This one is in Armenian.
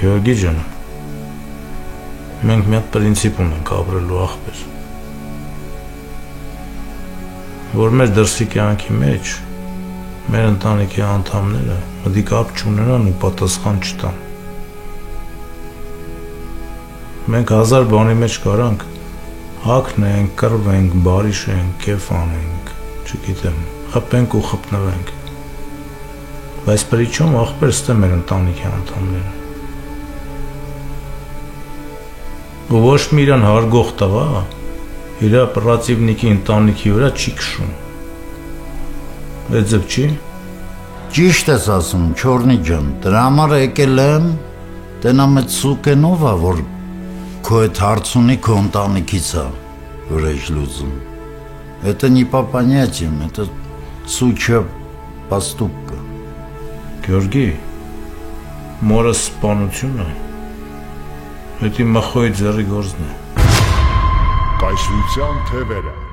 Գեորգի ջան, մենք մի հատ պրինցիպ ունենք ապրելու ախպեր, որ մեր դրսի կյանքի մեջ մեր ընտանիքի անդամները մտի կապ չունենան ու պատասխան չտան։ Մենք հազար բանի մեջ կարանք հագնենք, կռվենք, բարիշենք, կեֆ անենք, չգիտեմ, խփենք ու խփնվենք, բայց պրիչոմ ախպեր ստե մեր ընտանիքի անդամները։ Ու ոչ մի իրան հարգող տղա իր պրատիվնիկի ընտանիքի վրա չի քշում։ Այդ ձև չի։ Ճիշտ ես ասում, Չորնի ջան, դրա համար եկել եմ, տենամ այդ սուկենով ա, որ քո այդ հարցունի քո ընտանիքից ա վրեժ լուծում։ Это не по понятиям, это сучья поступка։ Գեորգի, մորս սպանությունը Դա իմ մախոյի ձեռի գործն է։ Կայսրության թևերը